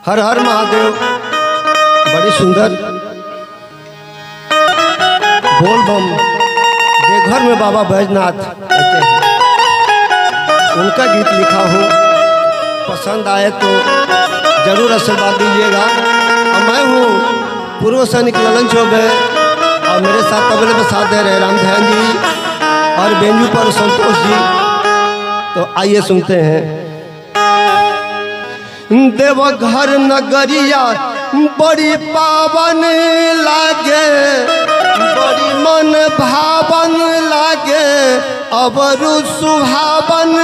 हर हर महादेव। बड़ी सुंदर बोल बम देवघर में बाबा बैजनाथ कहते हैं, उनका गीत लिखा हूँ। पसंद आए तो जरूर आशीर्वाद दीजिएगा। और मैं हूँ पूर्व सैनिक ललन चौबे और मेरे साथ तबले में साथ दे रहे राम ध्यान जी और बेंजू पर संतोष जी। तो आइए सुनते हैं। देवघर नगरिया बड़ी पावन लागे, बड़ी मन भावन लागे, अबरु सुहावन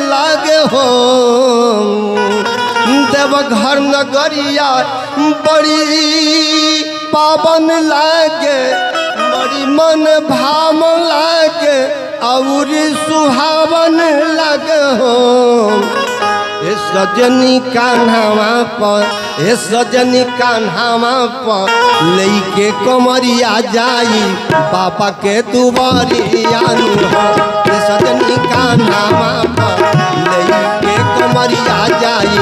लागे हो। देवघर नगरिया बड़ी पावन लागे, बड़ी मन भावन लागे, और सुहावन लागे हो। सजनी कान्हावा पर सजनी कान्हावा पर लेके कमरिया जाई बाबा के दुआरिया हो। सजनी कान्हावा पर लेके कमरिया जाई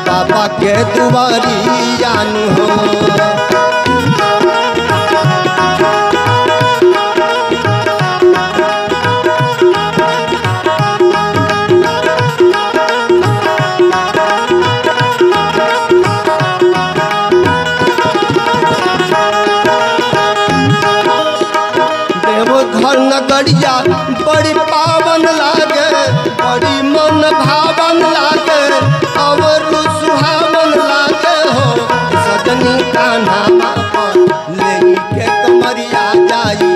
बाबा के दुआरिया हो। देवघर नगरिया बड़ी पावन लागे, बड़ी मन भावन लागे, और सुहावन लागे हो। सजनी कान्हावा पर लेके कमरिया जाई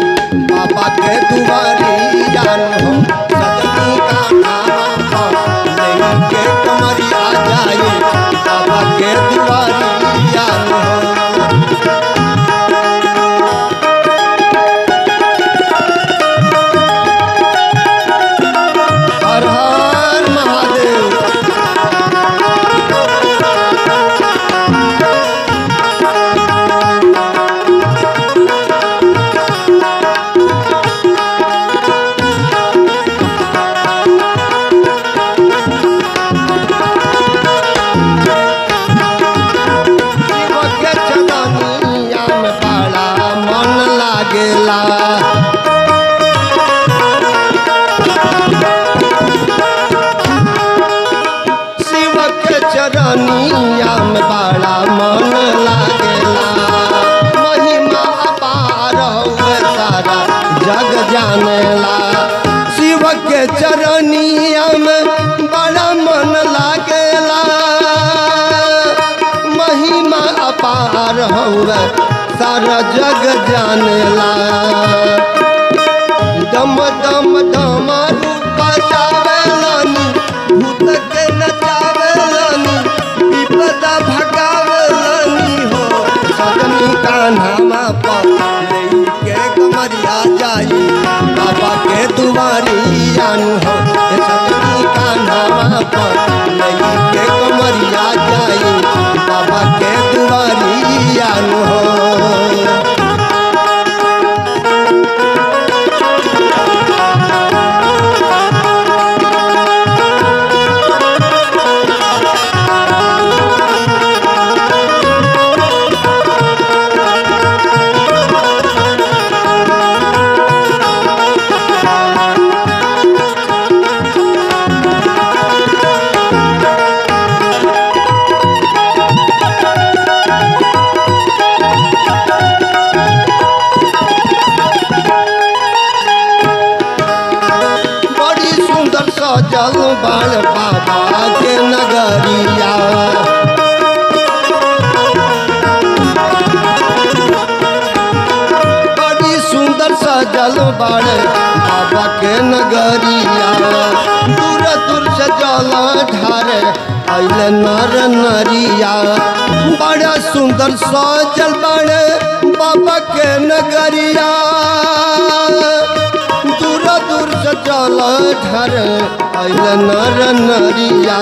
बाबा के दुआरिया हो। सजनी कान्हावा पर लेके कमरिया जाई बाबा के दुआरिया हो। शिव के चरनिया में बड़ा मन लागेला, महिमा अपार हुए सारा जग जानेला। शिव के चरनिया में बड़ा मन लागेला, महिमा अपार हुए सारा जग जानेला। दम दम डमरू बजावेलानी, भूत के नचावेलानी, विपदा भगावेलानी हो। सजनी कान्हावा पर लेके कमरिया जाई बाबा के दुआरिया हो। सजनी कान्हावा पर लेके कमरिया जाई बाबा के दुआरिया हो। सजल बाल बाबा के नगरिया, बड़ी सुंदर सजल बाल बाबा के नगरिया। दूर दूर से जल ढारे अइले नर नरिया, बड़ा सुंदर सजल बाड़े बाबा के नगरिया। दूर दूर से जल ढारे अइले नर नरिया,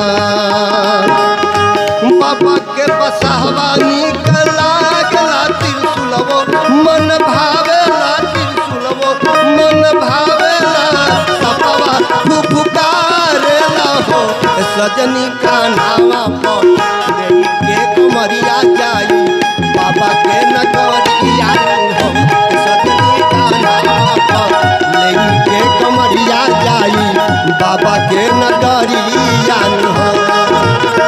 बाबा के बसहवा निकला गला त्रिशूलवो मन भावेला, त्रिशूलवो मन भावेला, सपवा फुफुकारेला हो। सजनी कान्हावा पर लेके कमरिया जाई बाबा के नगरिया हो सजनी कान्हा लेके कमरिया जाई बाबा के नगरिया हो।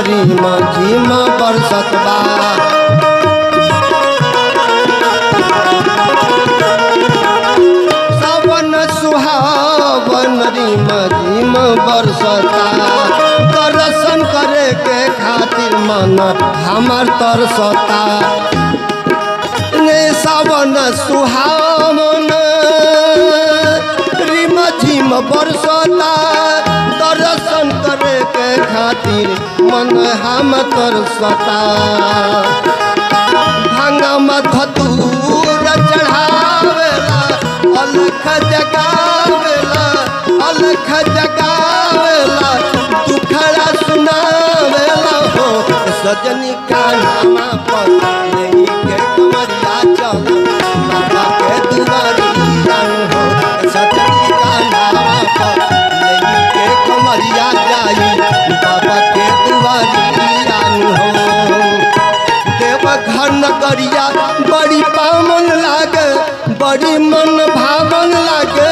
रीमा झीमा बरसत बा सावन सुहावन रीमा झीमा बरसता दर्शन करे के खातिर मन हमार तरसता ने सावन सुहावन रीमा झीमा बरसता दर्शन करे के खातिर मन हम तरसता भांगा मधतूर चढ़ावेला अलख जगावेला अलख जगावेला दुखड़ा सुनावेला हो सजनी कान्हा पर लेके कमरिया चल बाबा के दुआरिया हो सजनी कान्हा पर लेके कमरिया जाई बाबा के दुआरिया हो। देवघर नगरिया बड़ी पावन लागे बड़ी मन भावन लागे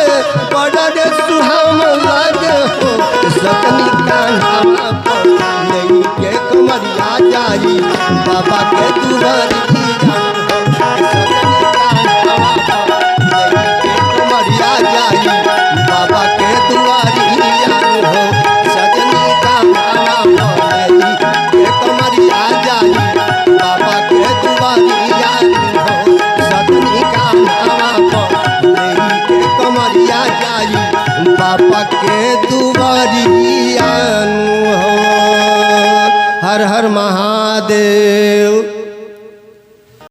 बड़ा रे सुहावन लागे हो सजनी कान्हा पर लेके कमरिया जाई बाबा के दुआरिया हो सजनी कान्हा पर लेके कमरिया जाई बाबा के दुआरिया हो सजनी कान्हा पर लेके कमरिया जाई बाबा के दुआरिया हो सजनी कान्हा पर लेके कमरिया जाई बाबा के दुआरिया हो। हर हर महादेव।